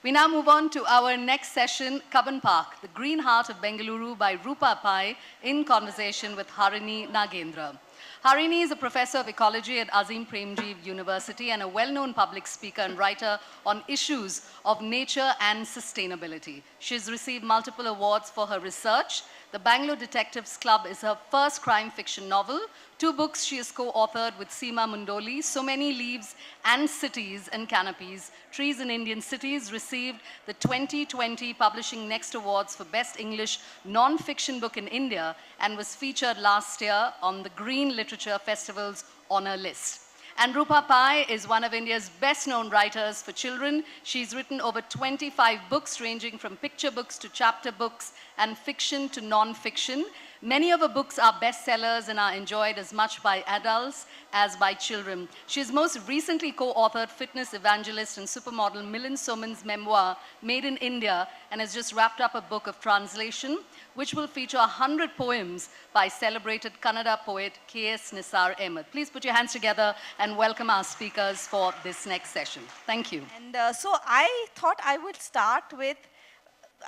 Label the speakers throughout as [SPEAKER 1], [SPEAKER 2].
[SPEAKER 1] We now move on to our next session, Cubbon Park, the green heart of Bengaluru by Roopa Pai, in conversation with Harini Nagendra. Harini is a professor of ecology at Azim Premji University and a well-known public speaker and writer on issues of nature and sustainability. She has received multiple awards for her research. The Bangalore Detectives Club is her first crime fiction novel. 2 books she has co-authored with Seema Mundoli, So Many Leaves and Cities and Canopies, Trees in Indian Cities, received the 2020 Publishing Next Awards for Best English Non-Fiction Book in India and was featured last year on the Green Literature Festival's honor list. And Roopa Pai is one of India's best-known writers for children. She's written over 25 books ranging from picture books to chapter books and fiction to non-fiction. Many of her books are bestsellers and are enjoyed as much by adults as by children. She's most recently co-authored fitness evangelist and supermodel Milind Soman's memoir, Made in India, and has just wrapped up a book of translation, which will feature 100 poems by celebrated Kannada poet K.S. Nisar Ahmed. Please put your hands together and welcome our speakers for this next session. Thank you.
[SPEAKER 2] And so I thought I would start with,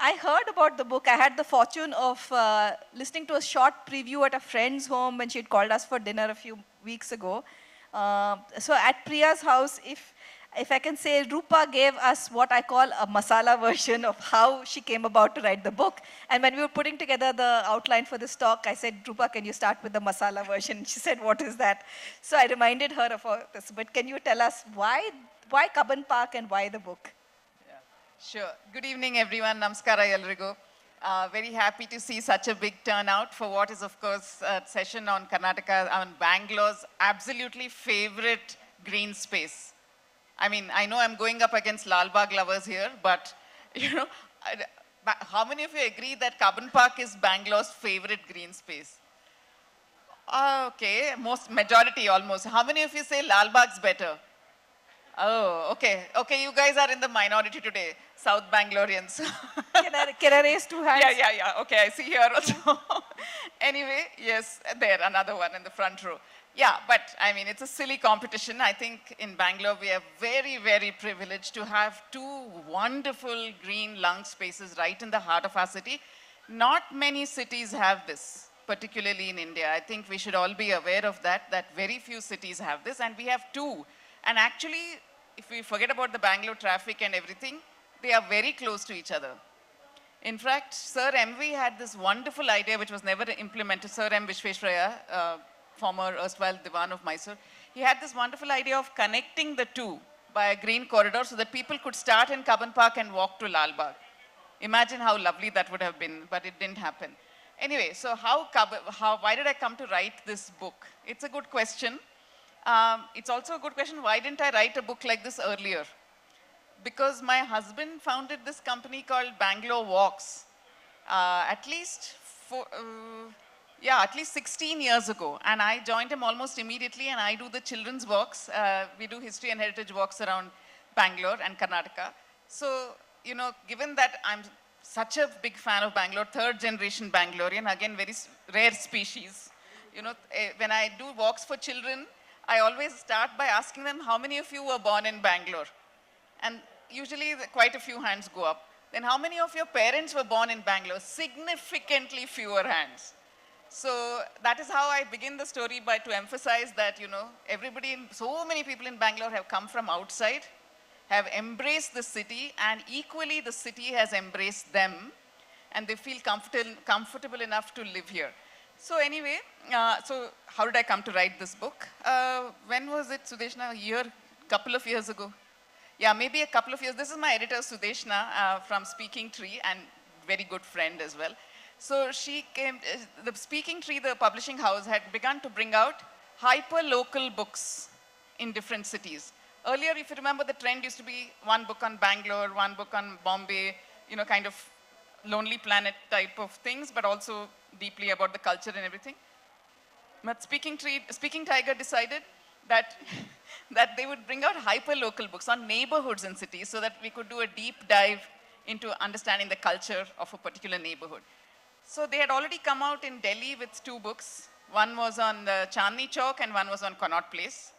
[SPEAKER 2] I heard about the book. I had the fortune of listening to a short preview at a friend's home when she had called us for dinner a few weeks ago. So at Priya's house, if I can say, Roopa gave us what I call a masala version of how she came about to write the book. And when we were putting together the outline for this talk, I said, Roopa, can you start with the masala version? She said, what is that? So I reminded her of all this. But can you tell us why Cubbon Park and why the book?
[SPEAKER 3] Sure. Good evening, everyone. Namaskara Yalrigu. Very happy to see such a big turnout for what is, of course, a session on Karnataka, on Bangalore's absolutely favorite green space. I mean, I know I'm going up against Lal Bagh lovers here, but, you know, how many of you agree that Cubbon Park is Bangalore's favorite green space? Okay, majority almost. How many of you say Lal Bagh's better? Oh, okay. Okay, you guys are in the minority today, South Bangaloreans.
[SPEAKER 2] Can I raise 2 hands?
[SPEAKER 3] Yeah. Okay, I see here also. Anyway, yes, there, another one in the front row. Yeah, but I mean, it's a silly competition. I think in Bangalore, we are very, very privileged to have 2 wonderful green lung spaces right in the heart of our city. Not many cities have this, particularly in India. I think we should all be aware of that very few cities have this, and we have 2. And actually, if we forget about the Bangalore traffic and everything, they are very close to each other. In fact, Sir M.V. had this wonderful idea which was never implemented. Sir M. Vishveshwaraya, former erstwhile Diwan of Mysore, he had this wonderful idea of connecting the 2 by a green corridor so that people could start in Cubbon Park and walk to Lal Bagh. Imagine how lovely that would have been, but it didn't happen. Anyway, so why did I come to write this book? It's a good question. It's also a good question, why didn't I write a book like this earlier? Because my husband founded this company called Bangalore Walks at least 16 years ago. And I joined him almost immediately, and I do the children's walks. We do history and heritage walks around Bangalore and Karnataka. So, you know, given that I'm such a big fan of Bangalore, 3rd generation Bangalorean, again, very rare species. You know, when I do walks for children, I always start by asking them, how many of you were born in Bangalore? And usually quite a few hands go up. Then how many of your parents were born in Bangalore? Significantly fewer hands. So that is how I begin the story, to emphasize that, you know, so many people in Bangalore have come from outside, have embraced the city, and equally the city has embraced them, and they feel comfortable enough to live here. So anyway, so how did I come to write this book? When was it, Sudeshna? Couple of years ago. Yeah, maybe a couple of years. This is my editor, Sudeshna, from Speaking Tree, and very good friend as well. So she came, the Speaking Tree, the publishing house, had begun to bring out hyper-local books in different cities. Earlier, if you remember, the trend used to be 1 book on Bangalore, 1 book on Bombay, you know, kind of Lonely Planet type of things, but also deeply about the culture and everything. But Speaking Tiger decided that, that they would bring out hyper-local books on neighborhoods in cities so that we could do a deep dive into understanding the culture of a particular neighborhood. So they had already come out in Delhi with 2 books. One was on the Chandni Chowk and one was on Connaught Place.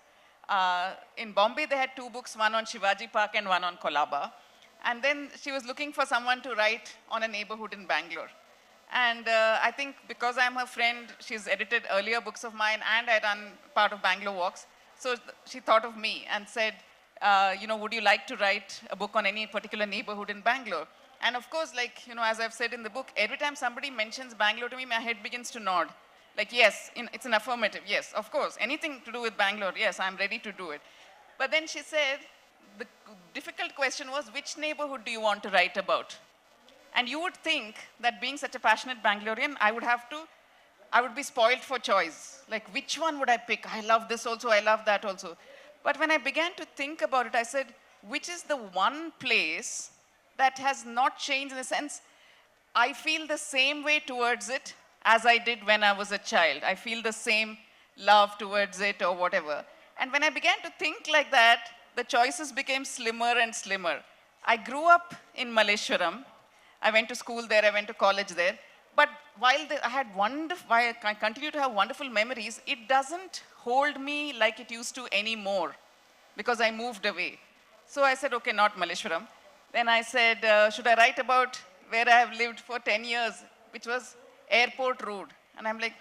[SPEAKER 3] In Bombay, they had 2 books, one on Shivaji Park and one on Kolaba. And then she was looking for someone to write on a neighborhood in Bangalore. And I think because I'm her friend, she's edited earlier books of mine and I run part of Bangalore Walks. So she thought of me and said, would you like to write a book on any particular neighborhood in Bangalore? And of course, like, as I've said in the book, every time somebody mentions Bangalore to me, my head begins to nod. Like, yes, it's an affirmative. Yes, of course. Anything to do with Bangalore, yes, I'm ready to do it. But then she said, the difficult question was, which neighborhood do you want to write about? And you would think that being such a passionate Bangalorean, I would be spoiled for choice. Like, which one would I pick? I love this also, I love that also. But when I began to think about it, I said, which is the one place that has not changed in the sense, I feel the same way towards it as I did when I was a child. I feel the same love towards it or whatever. And when I began to think like that, the choices became slimmer and slimmer. I grew up in Malleshwaram. I went to school there, I went to college there. But while I continue to have wonderful memories, it doesn't hold me like it used to anymore because I moved away. So I said, okay, not Malleshwaram. Then I said, should I write about where I have lived for 10 years, which was Airport Road. And I'm like,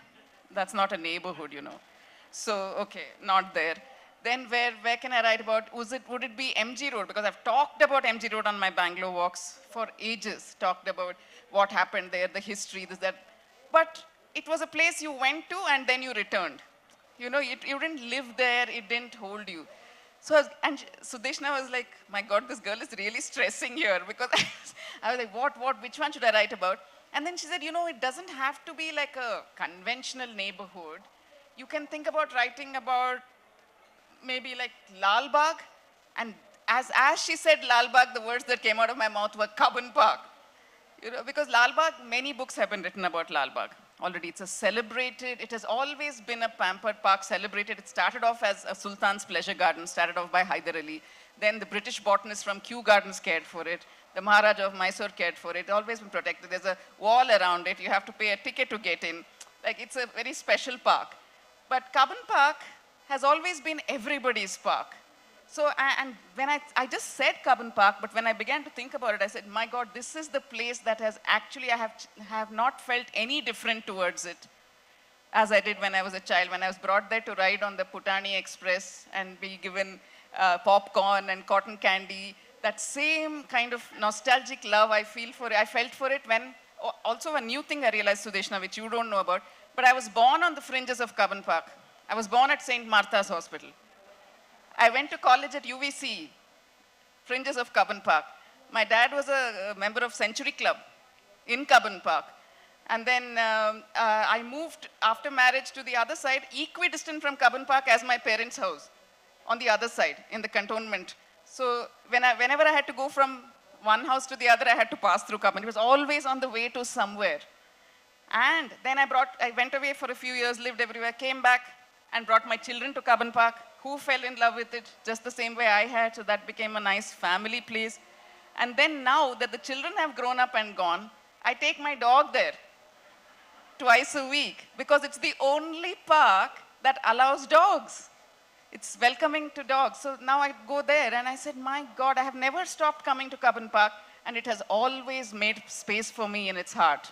[SPEAKER 3] that's not a neighborhood, So, okay, not there. Then where can I write about? Would it be MG Road? Because I've talked about MG Road on my Bangalore walks for ages, talked about what happened there, the history, this, that. But it was a place you went to and then you returned. You didn't live there, it didn't hold you. So, Sudeshna was like, my God, this girl is really stressing here because I was like, which one should I write about? And then she said, it doesn't have to be like a conventional neighborhood. You can think about writing about maybe like Lal Bagh. And as she said Lal Bagh, the words that came out of my mouth were Cubbon Park. Because Lal Bagh, many books have been written about Lal Bagh. Already, it has always been a pampered park, celebrated. It started off as a Sultan's pleasure garden, started off by Hyder Ali. Then the British botanists from Kew Gardens cared for it. The Maharaja of Mysore cared for it. It's always been protected. There's a wall around it. You have to pay a ticket to get in. Like, it's a very special park. But Cubbon Park has always been everybody's park. So, and when I just said Cubbon Park, but when I began to think about it, I said, my God, this is the place that has actually, I have not felt any different towards it as I did when I was a child, when I was brought there to ride on the Putani Express and be given popcorn and cotton candy. That same kind of nostalgic love I felt for it when, also a new thing I realized, Sudeshna, which you don't know about, but I was born on the fringes of Cubbon Park. I was born at St. Martha's Hospital. I went to college at UVC, fringes of Cubbon Park. My dad was a member of Century Club in Cubbon Park. And then I moved after marriage to the other side, equidistant from Cubbon Park as my parents' house, on the other side, in the cantonment. So whenever I had to go from one house to the other, I had to pass through Cubbon. It was always on the way to somewhere. And then I went away for a few years, lived everywhere, came back and brought my children to Cubbon Park, who fell in love with it just the same way I had, so that became a nice family place. And then now that the children have grown up and gone, I take my dog there twice a week because it's the only park that allows dogs. It's welcoming to dogs. So now I go there and I said, my God, I have never stopped coming to Cubbon Park and it has always made space for me in its heart.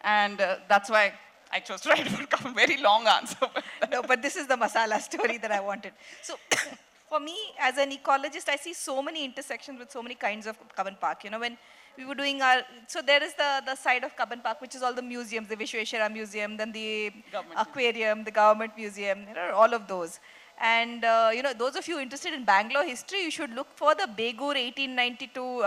[SPEAKER 3] And that's why I chose to write a very long answer.
[SPEAKER 2] No, but this is the masala story that I wanted. So for me, as an ecologist, I see so many intersections with so many kinds of Cubbon Park. When we were doing so there is the side of Cubbon Park, which is all the museums, the Vishweshwara Museum, then the aquarium, the government museum, all of those. And, those of you interested in Bangalore history, you should look for the Begur 1892,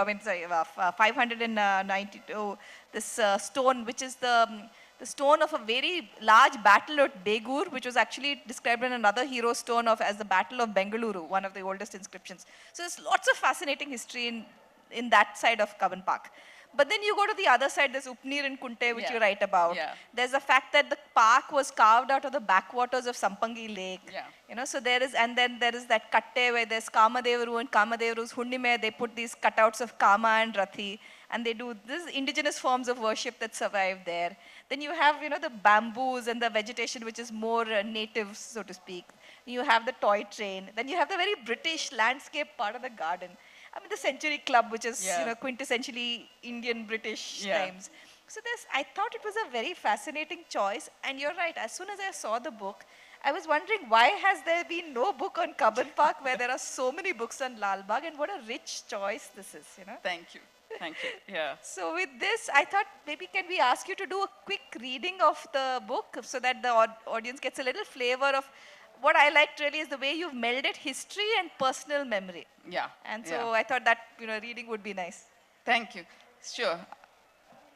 [SPEAKER 2] 592, this stone, which is the stone of a very large battle at Begur, which was actually described in another hero stone as the Battle of Bengaluru, one of the oldest inscriptions. So there's lots of fascinating history in that side of Cubbon Park. But then you go to the other side, there's Upneer and Kunte, which you write about. Yeah. There's the fact that the park was carved out of the backwaters of Sampangi Lake. Yeah. So there is, and then there is that Katte where there's Kamadevaru and Kamadevaru's Hundime, they put these cutouts of Kama and Rathi, and they do these indigenous forms of worship that survive there. Then you have, the bamboos and the vegetation, which is more native, so to speak. You have the toy train. Then you have the very British landscape part of the garden. I mean, the Century Club, which is,
[SPEAKER 3] Yeah.
[SPEAKER 2] quintessentially Indian British
[SPEAKER 3] Yeah.
[SPEAKER 2] times. So I thought it was a very fascinating choice. And you're right, as soon as I saw the book, I was wondering, why has there been no book on Cubbon Park where there are so many books on Lal Bagh, and what a rich choice this is.
[SPEAKER 3] Thank you. Thank you. Yeah.
[SPEAKER 2] So with this, I thought maybe can we ask you to do a quick reading of the book so that the audience gets a little flavor of what I liked really is the way you've melded history and personal memory.
[SPEAKER 3] Yeah.
[SPEAKER 2] And so
[SPEAKER 3] yeah.
[SPEAKER 2] I thought that reading would be nice.
[SPEAKER 3] Thank you. Sure.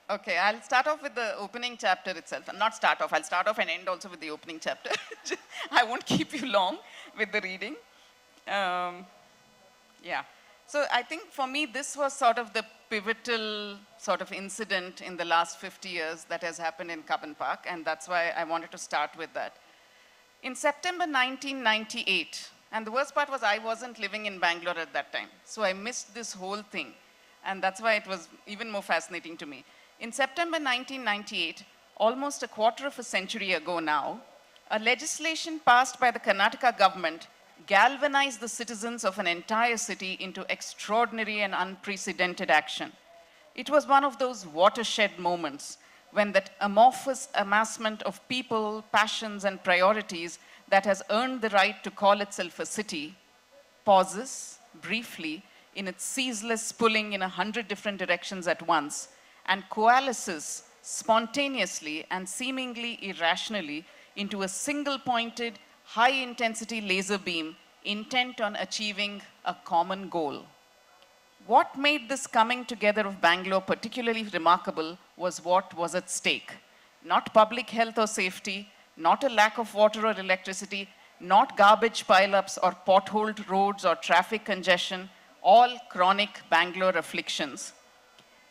[SPEAKER 3] Okay, I'll start off with the opening chapter itself. Not start off, I'll start off and end also with the opening chapter. I won't keep you long with the reading. Yeah. So I think for me, this was sort of the pivotal sort of incident in the last 50 years that has happened in Cubbon Park, and that's why I wanted to start with that. In September 1998, and the worst part was I wasn't living in Bangalore at that time, so I missed this whole thing, and that's why it was even more fascinating to me. In September 1998, almost a quarter of a century ago now, a legislation passed by the Karnataka government galvanized the citizens of an entire city into extraordinary and unprecedented action. It was one of those watershed moments when that amorphous amassment of people, passions, and priorities that has earned the right to call itself a city pauses briefly in its ceaseless pulling in 100 different directions at once and coalesces spontaneously and seemingly irrationally into a single-pointed, high-intensity laser beam intent on achieving a common goal. What made this coming together of Bangalore particularly remarkable was what was at stake. Not public health or safety, not a lack of water or electricity, not garbage pileups or potholed roads or traffic congestion, all chronic Bangalore afflictions,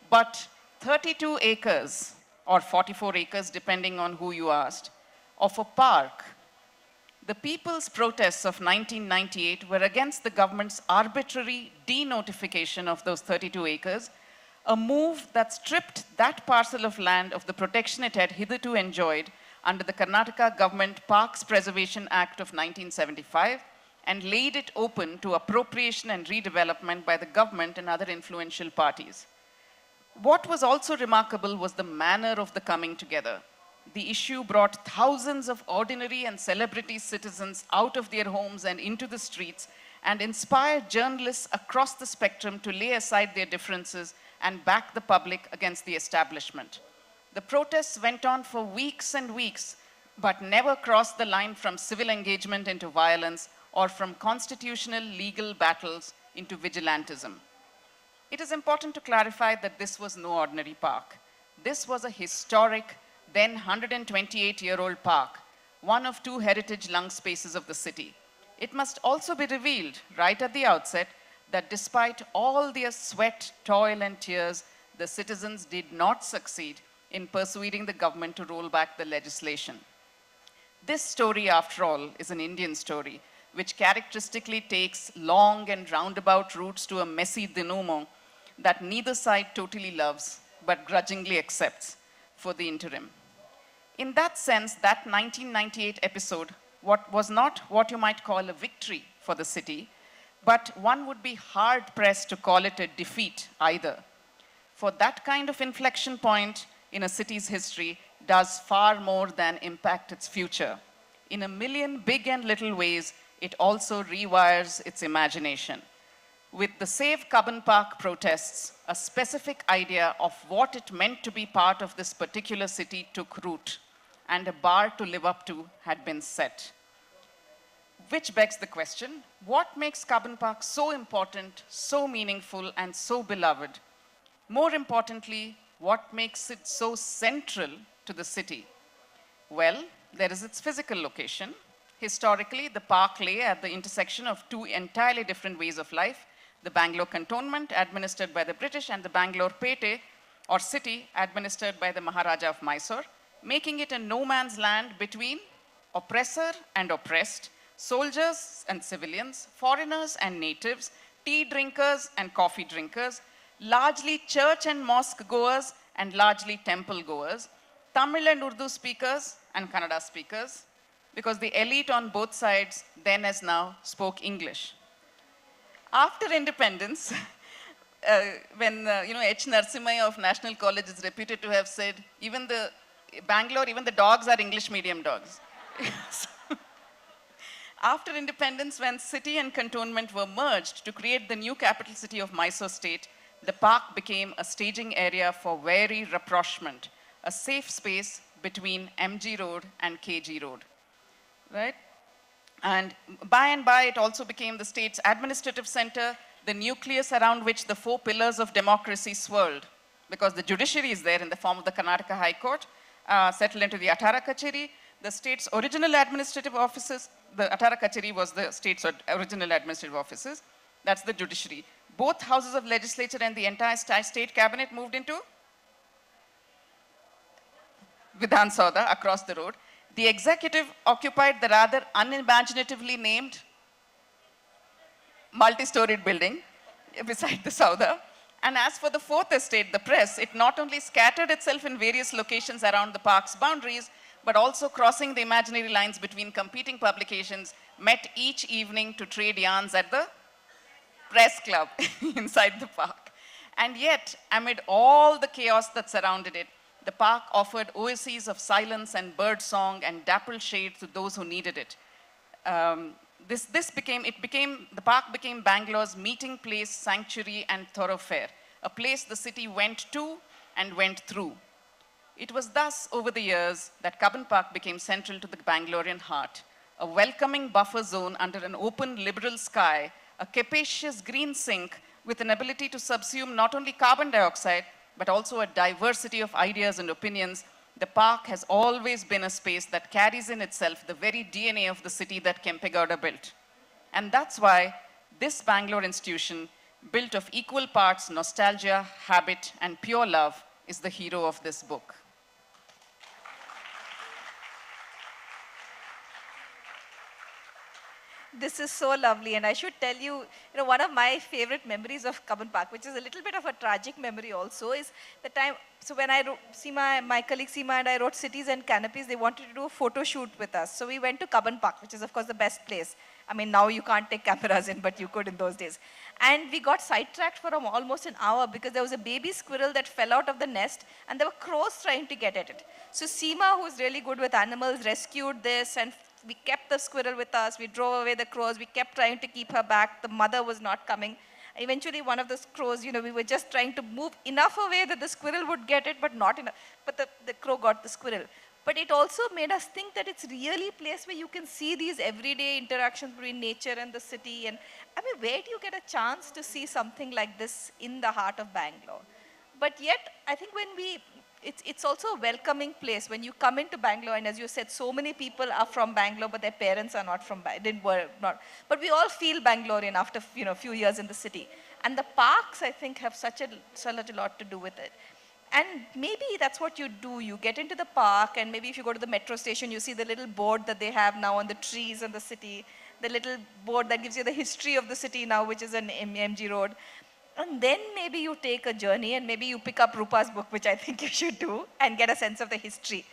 [SPEAKER 3] but 32 acres, or 44 acres depending on who you asked, of a park. The people's protests of 1998 were against the government's arbitrary denotification of those 32 acres, a move that stripped that parcel of land of the protection it had hitherto enjoyed under the Karnataka Government Parks Preservation Act of 1975 and laid it open to appropriation and redevelopment by the government and other influential parties. What was also remarkable was the manner of the coming together. The issue brought thousands of ordinary and celebrity citizens out of their homes and into the streets and inspired journalists across the spectrum to lay aside their differences and back the public against the establishment. The protests went on for weeks and weeks, but never crossed the line from civil engagement into violence or from constitutional legal battles into vigilantism. It is important to clarify that this was no ordinary park. This was a historic, then 128-year-old park, one of two heritage lung spaces of the city. It must also be revealed right at the outset that despite all their sweat, toil, and tears, the citizens did not succeed in persuading the government to roll back the legislation. This story, after all, is an Indian story, which characteristically takes long and roundabout routes to a messy denouement that neither side totally loves, but grudgingly accepts for the interim. In that sense, that 1998 episode was not what you might call a victory for the city, but one would be hard-pressed to call it a defeat either. For that kind of inflection point in a city's history does far more than impact its future. In a million big and little ways, it also rewires its imagination. With the Save Cubbon Park protests, a specific idea of what it meant to be part of this particular city took root, and a bar to live up to had been set. Which begs the question, what makes Cubbon Park so important, so meaningful, and so beloved? More importantly, what makes it so central to the city? Well, there is its physical location. Historically, the park lay at the intersection of two entirely different ways of life, the Bangalore Cantonment, administered by the British, and the Bangalore Pete, or city, administered by the Maharaja of Mysore, making it a no man's land between oppressor and oppressed, soldiers and civilians, foreigners and natives, tea drinkers and coffee drinkers, largely church and mosque goers and largely temple goers, Tamil and Urdu speakers and Kannada speakers, because the elite on both sides, then as now, spoke English. After independence, when H. Narasimha of National College is reputed to have said, even the Bangalore, even the dogs are English medium dogs. After independence, when city and cantonment were merged to create the new capital city of Mysore state, the park became a staging area for wary rapprochement, a safe space between MG Road and KG Road, right? And by, it also became the state's administrative center, the nucleus around which the four pillars of democracy swirled, because the judiciary is there in the form of the Karnataka High Court, settled into the Atara Kacheri, the state's original administrative offices. The Atara Kacheri was the state's original administrative offices. That's the judiciary. Both houses of legislature and the entire state cabinet moved into Vidhan Sauda across the road. The executive occupied the rather unimaginatively named multi-storied building beside the Sauda. And as for the fourth estate, the press, it not only scattered itself in various locations around the park's boundaries, but also crossing the imaginary lines between competing publications, met each evening to trade yarns at the press club inside the park. And yet, amid all the chaos that surrounded it, the park offered oases of silence and bird song and dappled shade to those who needed it. The park became Bangalore's meeting place, sanctuary, and thoroughfare, a place the city went to and went through. It was thus, over the years, that Cubbon Park became central to the Bangalorean heart, a welcoming buffer zone under an open, liberal sky, a capacious green sink with an ability to subsume not only carbon dioxide, but also a diversity of ideas and opinions. The park has always been a space that carries in itself the very DNA of the city that Kempegowda built. And that's why this Bangalore institution, built of equal parts nostalgia, habit, and pure love, is the hero of this book.
[SPEAKER 2] This is so lovely, and I should tell you, one of my favorite memories of Cubbon Park, which is a little bit of a tragic memory also, is the time, so when I wrote, my colleague Seema and I wrote Cities and Canopies, they wanted to do a photo shoot with us. So we went to Cubbon Park, which is of course the best place. I mean, now you can't take cameras in, but you could in those days. And we got sidetracked for almost an hour because there was a baby squirrel that fell out of the nest, and there were crows trying to get at it. So Seema, who's really good with animals, rescued this, and we kept the squirrel with us. We drove away the crows. We kept trying to keep her back. The mother was not coming. Eventually, one of the crows, we were just trying to move enough away that the squirrel would get it, but not enough. But the crow got the squirrel. But it also made us think that it's really a place where you can see these everyday interactions between nature and the city. And I mean, where do you get a chance to see something like this in the heart of Bangalore? But yet, I think it's also a welcoming place when you come into Bangalore, and as you said, so many people are from Bangalore, but their parents are not from Bangalore. But we all feel Bangalorean after a few years in the city. And the parks, I think, have such a lot to do with it. And maybe that's what you do. You get into the park, and maybe if you go to the metro station, you see the little board that they have now on the trees in the city, the little board that gives you the history of the city now, which is an MG Road. And then maybe you take a journey, and maybe you pick up Roopa's book, which I think you should do, and get a sense of the history.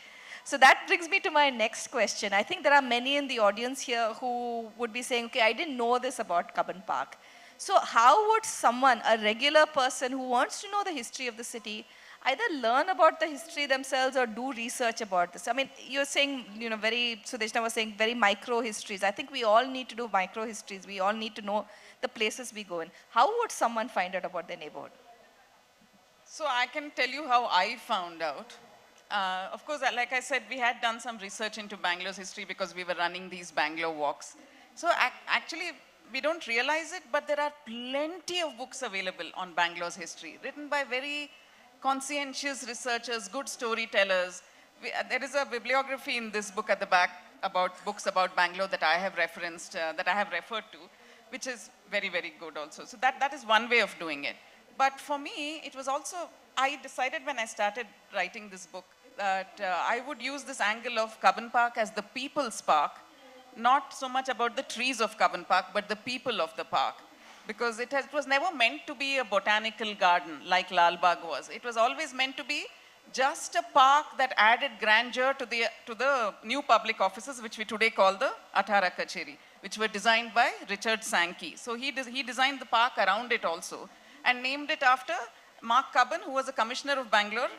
[SPEAKER 2] So that brings me to my next question. I think there are many in the audience here who would be saying, okay, I didn't know this about Cubbon Park. So how would someone, a regular person who wants to know the history of the city, either learn about the history themselves or do research about this? I mean, you're saying, Sudeshna was saying very micro histories. I think we all need to do micro histories. We all need to know the places we go in. How would someone find out about their neighborhood?
[SPEAKER 3] So I can tell you how I found out. Of course, like I said, we had done some research into Bangalore's history because we were running these Bangalore walks. So actually, we don't realize it, but there are plenty of books available on Bangalore's history, written by very conscientious researchers, good storytellers. There is a bibliography in this book at the back about books about Bangalore that I have referenced, that I have referred to, which is very, very good also. So that is one way of doing it. But for me, it was also, I decided when I started writing this book that I would use this angle of Cubbon Park as the people's park, not so much about the trees of Cubbon Park, but the people of the park. Because it was never meant to be a botanical garden like Lal Bagh was. It was always meant to be just a park that added grandeur to the new public offices, which we today call the Atara Kacheri, which were designed by Richard Sankey. So he designed the park around it also and named it after Mark Cubbon, who was a commissioner of Bangalore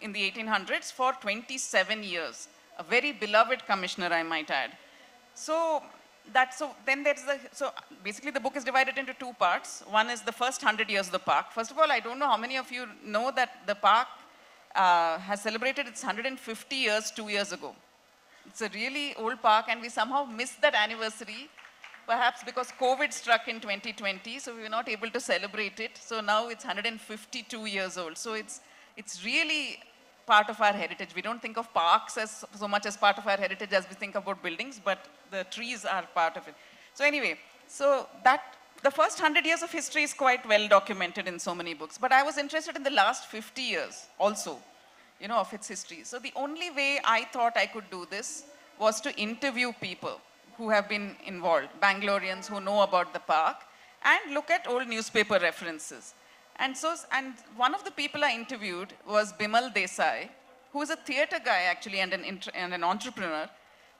[SPEAKER 3] in the 1800s for 27 years. A very beloved commissioner, I might add. So basically the book is divided into two parts. One is the first 100 years of the park. First of all, I don't know how many of you know that the park has celebrated its 150 years 2 years ago. It's a really old park and we somehow missed that anniversary, perhaps because COVID struck in 2020, so we were not able to celebrate it. So now it's 152 years old. So it's really part of our heritage. We don't think of parks as so much as part of our heritage as we think about buildings, but the trees are part of it. So anyway, the first 100 years of history is quite well documented in so many books, but I was interested in the last 50 years also, of its history. So the only way I thought I could do this was to interview people who have been involved, Bangaloreans who know about the park, and look at old newspaper references. And one of the people I interviewed was Bimal Desai, who is a theater guy actually and an entrepreneur,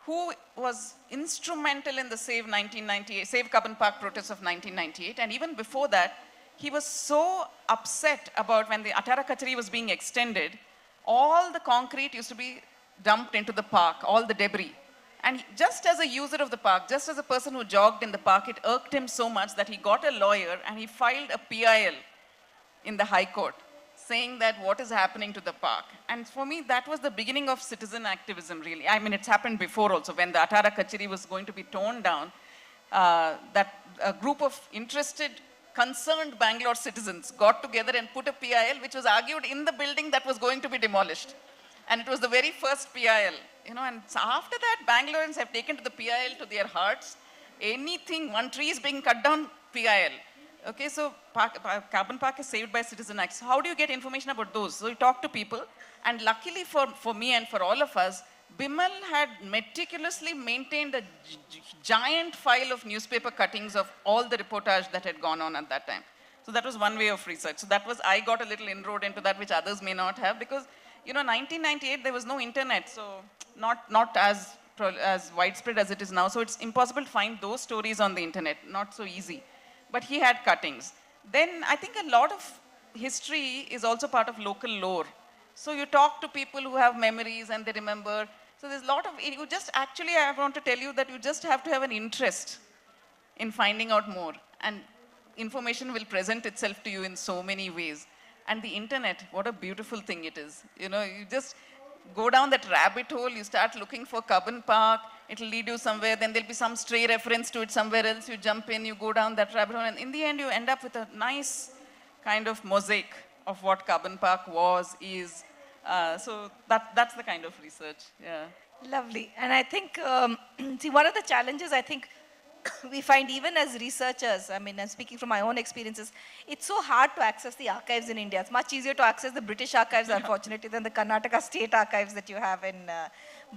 [SPEAKER 3] who was instrumental in the Save Cubbon Park protests of 1998. And even before that, he was so upset about when the Atara Kacheri was being extended, all the concrete used to be dumped into the park, all the debris. And just as a user of the park, just as a person who jogged in the park, it irked him so much that he got a lawyer and he filed a PIL in the High Court saying that what is happening to the park. And for me, that was the beginning of citizen activism, really. I mean, it's happened before also. When the Atara Kacheri was going to be torn down, that a group of interested, concerned Bangalore citizens got together and put a PIL which was argued in the building that was going to be demolished. And it was the very first PIL, and so after that, Bangaloreans have taken to the PIL to their hearts. Anything, one tree is being cut down, PIL. Okay, so Cubbon Park is saved by citizen acts. How do you get information about those? So you talk to people, and luckily for me and for all of us, Bimal had meticulously maintained a giant file of newspaper cuttings of all the reportage that had gone on at that time. So that was one way of research. So I got a little inroad into that which others may not have, because 1998 there was no internet, so not as widespread as it is now. So it's impossible to find those stories on the internet, not so easy. But he had cuttings. Then I think a lot of history is also part of local lore. So you talk to people who have memories and they remember. So there's a lot of, I want to tell you that you just have to have an interest in finding out more. And information will present itself to you in so many ways. And the internet, what a beautiful thing it is. You just go down that rabbit hole, you start looking for Cubbon Park, it'll lead you somewhere, then there'll be some stray reference to it somewhere else, you jump in, you go down that rabbit hole, and in the end you end up with a nice kind of mosaic of what Cubbon Park was, is. So that's the kind of research, yeah.
[SPEAKER 2] Lovely. And I think, see, one of the challenges I think we find even as researchers, I mean, I'm speaking from my own experiences, it's so hard to access the archives in India. It's much easier to access the British archives, unfortunately, than the Karnataka state archives that you have in.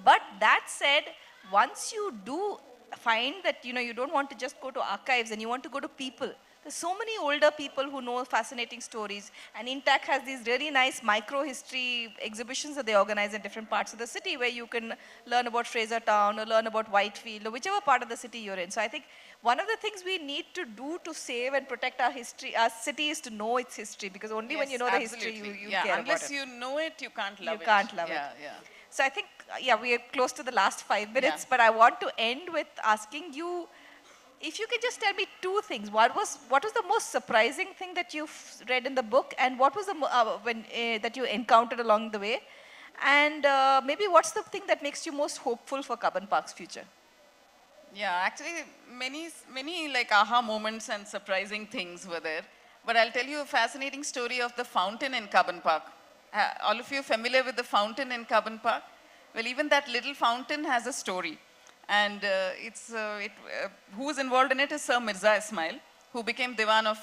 [SPEAKER 2] But that said, once you do find that, you don't want to just go to archives and you want to go to people, there's so many older people who know fascinating stories. And Intac has these really nice micro-history exhibitions that they organize in different parts of the city where you can learn about Fraser Town or learn about Whitefield or whichever part of the city you're in. So I think one of the things we need to do to save and protect our history, our city, is to know its history, because only when you know the history, you care about it.
[SPEAKER 3] Unless you know it, you can't love it.
[SPEAKER 2] You can't love it.
[SPEAKER 3] Yeah.
[SPEAKER 2] So I think, we are close to the last 5 minutes, but I want to end with asking you, if you could just tell me two things. What was the most surprising thing that you've read in the book, and what was that you encountered along the way? And maybe what's the thing that makes you most hopeful for Cubbon Park's future?
[SPEAKER 3] Yeah, actually many like aha moments and surprising things were there. But I'll tell you a fascinating story of the fountain in Cubbon Park. All of you familiar with the fountain in Cubbon Park? Well, even that little fountain has a story. And who's involved in it is Sir Mirza Ismail, who became Diwan of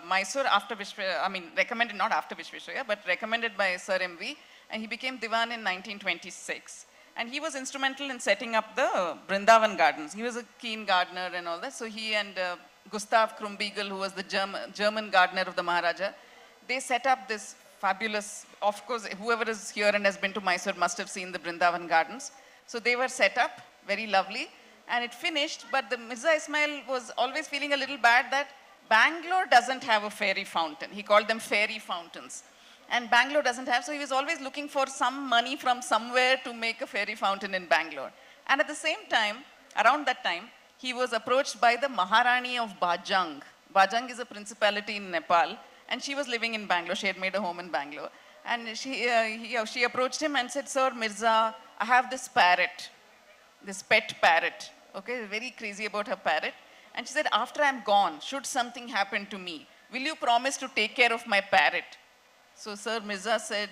[SPEAKER 3] Mysore after recommended, not after Vishveshwarya, but recommended by Sir MV, and he became Diwan in 1926. And he was instrumental in setting up the Brindavan Gardens. He was a keen gardener and all that. So he and Gustav Krumbiegel, who was the German gardener of the Maharaja, they set up this fabulous, of course, whoever is here and has been to Mysore must have seen the Brindavan Gardens. So they were set up, very lovely, and it finished, but the Mirza Ismail was always feeling a little bad that Bangalore doesn't have a fairy fountain. He called them fairy fountains. And Bangalore doesn't have, so he was always looking for some money from somewhere to make a fairy fountain in Bangalore. And at the same time, around that time, he was approached by the Maharani of Bajang. Bajang is a principality in Nepal, and she was living in Bangalore. She had made a home in Bangalore. And she approached him and said, Sir Mirza, I have this parrot, this pet parrot. Okay, very crazy about her parrot. And she said, after I'm gone, should something happen to me, will you promise to take care of my parrot? So Sir Mirza said,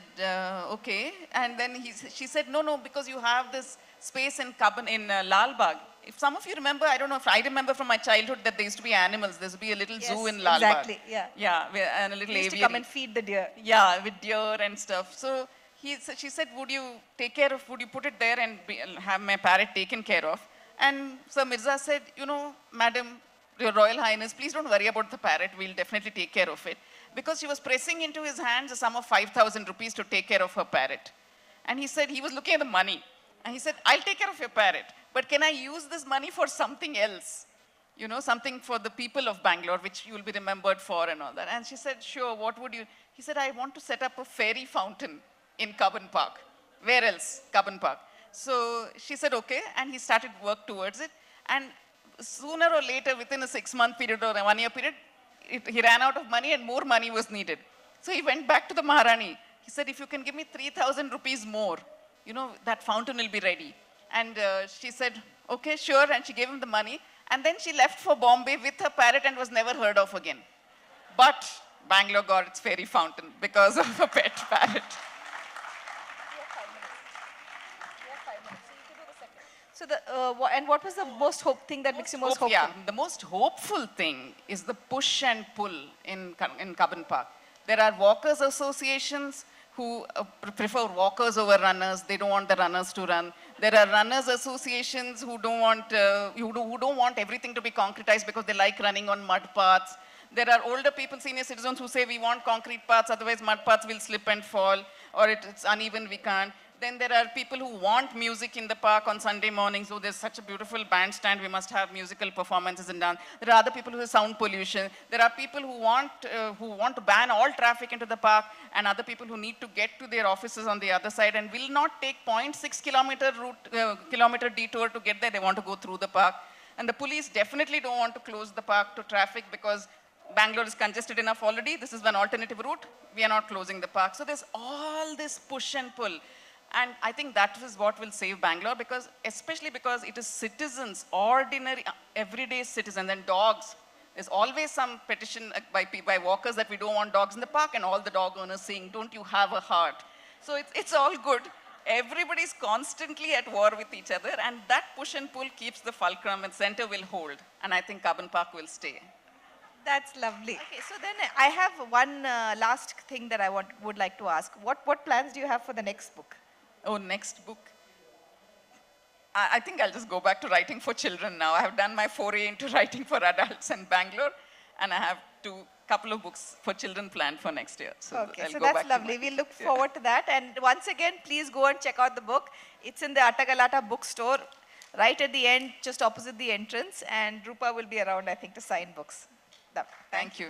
[SPEAKER 3] okay. And then she said, no, because you have this space in Cubbon, in Lal Bagh. If some of you remember, I don't know if I remember from my childhood that there used to be animals. There used to be a little zoo in Lal Bagh.
[SPEAKER 2] Exactly, yeah.
[SPEAKER 3] Yeah, and a little
[SPEAKER 2] We used
[SPEAKER 3] aviary.
[SPEAKER 2] to come and feed the deer.
[SPEAKER 3] Yeah, with deer and stuff. So she said, would you put it there and have my parrot taken care of? And Sir Mirza said, Madam, Your Royal Highness, please don't worry about the parrot. We'll definitely take care of it. Because she was pressing into his hands a sum of 5,000 rupees to take care of her parrot. And he said, he was looking at the money. And he said, I'll take care of your parrot, but can I use this money for something else? Something for the people of Bangalore, which you will be remembered for and all that. And she said, sure, what would you? He said, I want to set up a fairy fountain in Cubbon Park. Where else? Cubbon Park. So she said, okay, and he started work towards it. And sooner or later, within a 6-month period or a 1-year period, he ran out of money and more money was needed. So he went back to the Maharani. He said, if you can give me 3,000 rupees more, that fountain will be ready. And she said, okay, sure, and she gave him the money. And then she left for Bombay with her parrot and was never heard of again. But Bangalore got its fairy fountain because of a pet parrot.
[SPEAKER 2] So and what was the most thing that makes you most hopeful?
[SPEAKER 3] Yeah, the most hopeful thing is the push and pull in Cubbon Park. There are walkers associations who prefer walkers over runners. They don't want the runners to run. There are runners associations who don't want everything to be concretized because they like running on mud paths. There are older people, senior citizens, who say we want concrete paths, otherwise mud paths will slip and fall, or it's uneven, we can't. Then there are people who want music in the park on Sunday mornings. Oh, there's such a beautiful bandstand, we must have musical performances and dance. There are other people who have sound pollution. There are people who want to ban all traffic into the park, and other people who need to get to their offices on the other side and will not take 0.6 kilometer detour to get there. They want to go through the park. And the police definitely don't want to close the park to traffic because Bangalore is congested enough already. This is an alternative route. We are not closing the park. So there's all this push and pull. And I think that is what will save Bangalore, especially because it is citizens, ordinary, everyday citizens, and dogs. There's always some petition by walkers that we don't want dogs in the park, and all the dog owners saying, don't you have a heart? So it's all good. Everybody's constantly at war with each other, and that push and pull keeps the fulcrum, and center will hold. And I think Cubbon Park will stay.
[SPEAKER 2] That's lovely. Okay, so then I have one last thing that I would like to ask. What plans do you have for the next book?
[SPEAKER 3] Oh, next book. I think I'll just go back to writing for children now. I have done my foray into writing for adults in Bangalore, and I have couple of books for children planned for next year. So
[SPEAKER 2] okay, so that's lovely. We look forward to that. And once again, please go and check out the book. It's in the Attagalata bookstore, right at the end, just opposite the entrance. And Roopa will be around, I think, to sign books.
[SPEAKER 3] Thank you.